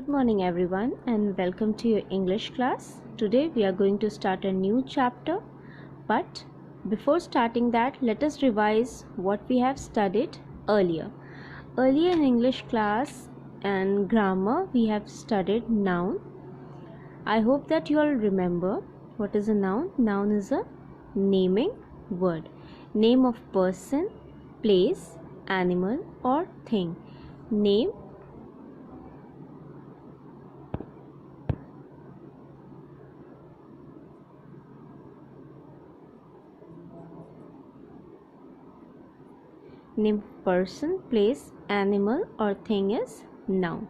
Good morning everyone and welcome to your English class. Today we are going to start a new chapter, but before starting that let us revise what we have studied earlier. Earlier in English class and grammar we have studied noun. I hope that you all remember what is a noun. Noun is a naming word. Name of person, place, animal or thing. Name Name person, place, animal or thing is noun.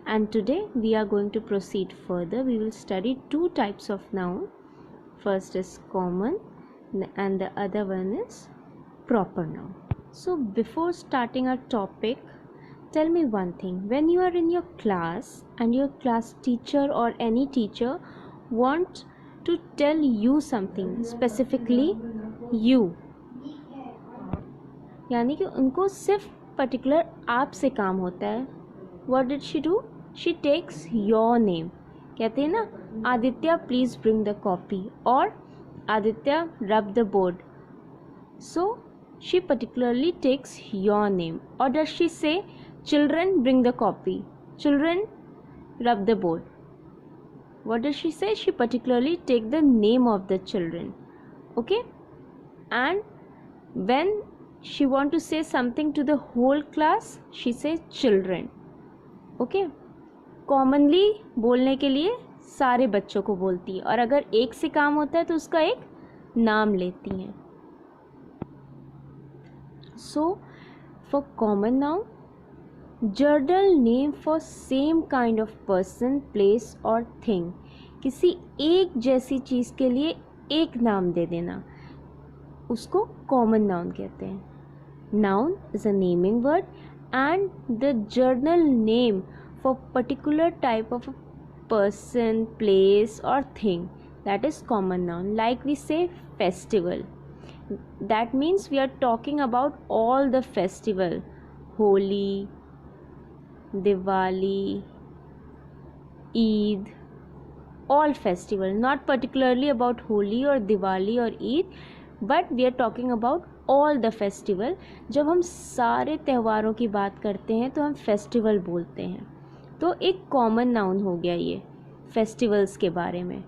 And today we are going to proceed further. We will study two types of noun. First is common and the other one is proper noun. So before starting our topic, tell me one thing. When you are in your class and your class teacher or any teacher wants to tell you something, specifically you, यानी कि उनको सिर्फ particular आप से काम होता है. What did she do? She takes your name. कहते हैं ना, Aditya please bring the copy और Aditya rub the board. So she particularly takes your name. और does she say children bring the copy, children rub the board? What does she say? She particularly take the name of the children. Okay. And when she want to say something to the whole class, she say children. okay. commonly बोलने के लिए सारे बच्चों को बोलती है और अगर एक से काम होता है तो उसका एक नाम लेती हैं. so for common noun, general name for same kind of person, place or thing. किसी एक जैसी चीज़ के लिए एक नाम दे देना, उसको common noun कहते हैं. Noun is a naming word and the general name for particular type of a person, place or thing. That is common noun. Like we say festival. That means we are talking about all the festival. Holi, Diwali, Eid, all festival. Not particularly about Holi or Diwali or Eid, but we are talking about all the festival. जब हम सारे त्योहारों की बात करते हैं तो हम फेस्टिवल बोलते हैं. तो एक कॉमन नाउन हो गया ये फेस्टिवल्स के बारे में.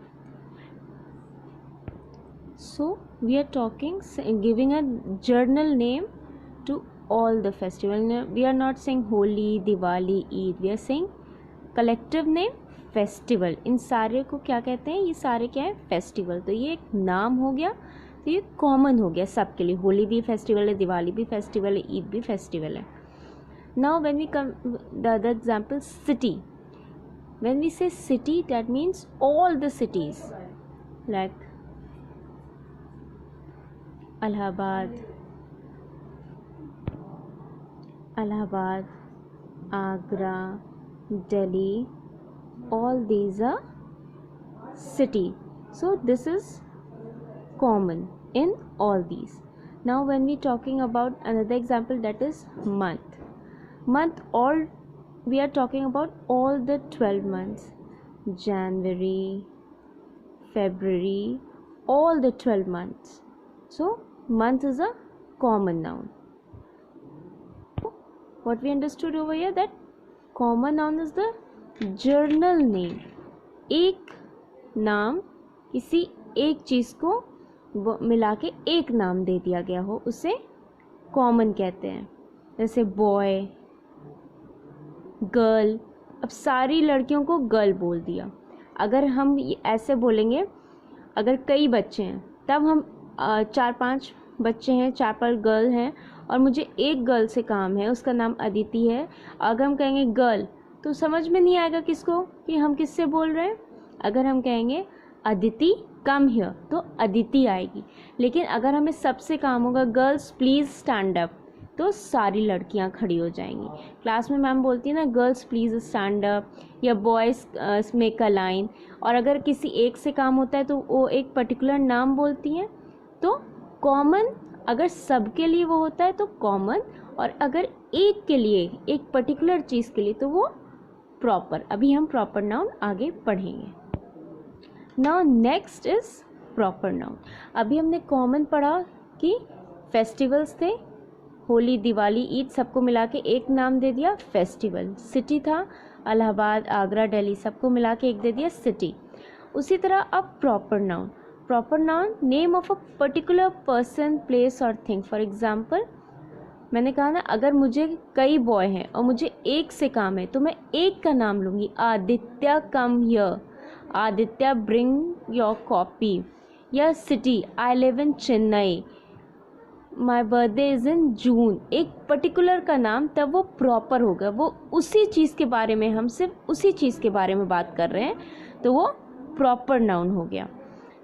So we are talking giving a general name to all the festival. We are not saying Holi, Diwali, Eid. We are saying collective name festival. इन सारे को क्या कहते हैं? ये सारे क्या है? फेस्टिवल. तो ये एक नाम हो गया. तो ये कॉमन हो गया सबके लिए. होली भी फेस्टिवल है, दिवाली भी फेस्टिवल है, ईद भी फेस्टिवल है. Now when we come the other example, city. When we say city, that means all the cities like Allahabad, Agra, Delhi, all these are city. So this is common in all these. Now when we talking about another example, that is month. All we are talking about all the 12 months. January, February, all the 12 months. So month is a common noun. What we understood over here, that common noun is the journal name. एक नाम किसी एक चीज़ को मिला के एक नाम दे दिया गया हो, उसे कॉमन कहते हैं. जैसे बॉय, गर्ल. अब सारी लड़कियों को गर्ल बोल दिया. अगर हम ऐसे बोलेंगे, अगर कई बच्चे हैं तब हम 4-5 बच्चे हैं, 4-5 गर्ल हैं और मुझे एक गर्ल से काम है, उसका नाम अदिति है. अगर हम कहेंगे गर्ल तो समझ में नहीं आएगा किसको कि हम किससे बोल रहे हैं. अगर हम कहेंगे अदिति कम हियर तो अदिति आएगी. लेकिन अगर हमें सबसे काम होगा गर्ल्स प्लीज़ स्टैंड अप, तो सारी लड़कियां खड़ी हो जाएंगी. क्लास में मैम बोलती है ना, गर्ल्स प्लीज़ स्टैंड अप या बॉयज़ मेक अ लाइन. और अगर किसी एक से काम होता है तो वो एक पर्टिकुलर नाम बोलती हैं. तो कॉमन अगर सबके लिए वो होता है तो कॉमन, और अगर एक के लिए, एक पर्टिकुलर चीज़ के लिए, तो वो प्रॉपर। अभी हम प्रॉपर नाउन आगे पढ़ेंगे। Now next is proper noun. अभी हमने कॉमन पढ़ा कि फेस्टिवल्स थे, होली, दिवाली, ईद, सबको मिला के एक नाम दे दिया फेस्टिवल। सिटी था इलाहाबाद, आगरा, दिल्ली, सबको मिला के एक दे दिया सिटी। उसी तरह अब proper noun. Proper noun name of a particular person, place और थिंग। फॉर एग्जाम्पल मैंने कहा ना, अगर मुझे कई बॉय हैं और मुझे एक से काम है तो मैं एक का नाम लूँगी। Aditya come here, Aditya bring your copy. या city, I live in Chennai, my birthday is in June. एक पर्टिकुलर का नाम, तब वो प्रॉपर होगा, वो उसी चीज़ के बारे में, हम सिर्फ उसी चीज़ के बारे में बात कर रहे हैं, तो वो प्रॉपर नाउन हो गया।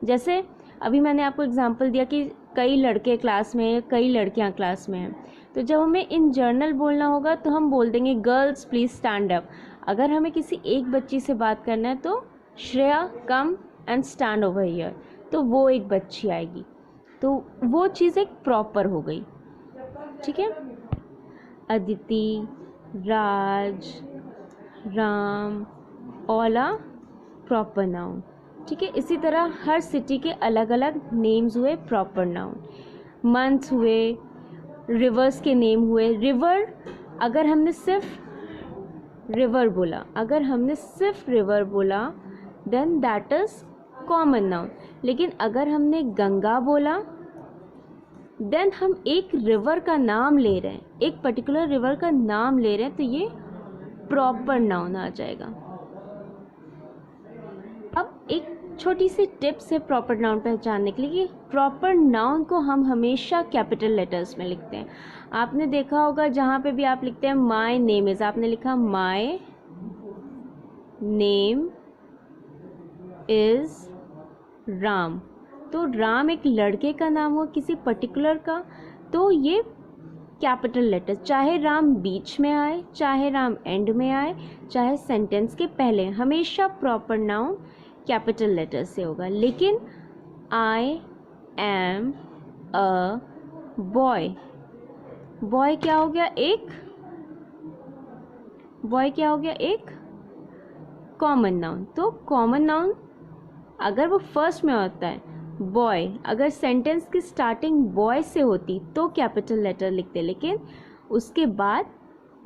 जैसे अभी मैंने आपको एग्जांपल दिया कि कई लड़के क्लास में हैं, कई लड़कियां क्लास में हैं, तो जब हमें इन जनरल बोलना होगा तो हम बोल देंगे गर्ल्स प्लीज़ स्टैंड अप। अगर हमें किसी एक बच्ची से बात करना है तो Shreya come and stand over here, तो वो एक बच्ची आएगी, तो वो चीज़ एक प्रॉपर हो गई। ठीक है। Aditi, Raj, Ram, all are proper noun. ठीक है। इसी तरह हर सिटी के अलग अलग नेम्स हुए प्रॉपर नाउन। मंथ्स हुए, रिवर्स के नेम हुए। रिवर, अगर हमने सिर्फ रिवर बोला then that is common noun. लेकिन अगर हमने गंगा बोला देन हम एक रिवर का नाम ले रहे हैं, एक पर्टिकुलर रिवर का नाम ले रहे हैं, तो ये प्रॉपर नाउन आ जाएगा। अब एक छोटी सी टिप्स है प्रॉपर नाउन पहचानने के लिए कि प्रॉपर नाउन को हम हमेशा कैपिटल लेटर्स में लिखते हैं। आपने देखा होगा जहाँ पे भी आप लिखते हैं माय नेम इज़, आपने लिखा माय नेम इज़ राम। तो राम एक लड़के का नाम हो, किसी पर्टिकुलर का, तो ये कैपिटल लेटर, चाहे राम बीच में आए, चाहे राम एंड में आए, चाहे सेंटेंस के पहले, हमेशा प्रॉपर नाउन कैपिटल लेटर से होगा। लेकिन I am a boy, boy क्या हो गया, एक कॉमन नाउन। तो कॉमन नाउन अगर वो फर्स्ट में होता है बॉय, अगर सेंटेंस की स्टार्टिंग बॉय से होती तो कैपिटल लेटर लिखते, लेकिन उसके बाद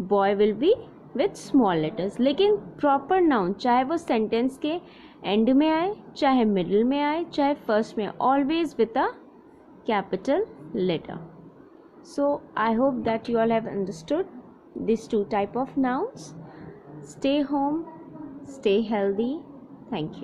boy will be with small letters. लेकिन प्रॉपर नाउन चाहे वो सेंटेंस के एंड में आए, चाहे मिडिल में आए, चाहे फर्स्ट में, always with a capital letter. So I hope that you all have understood these two type of nouns. Stay home, stay healthy. Thank you.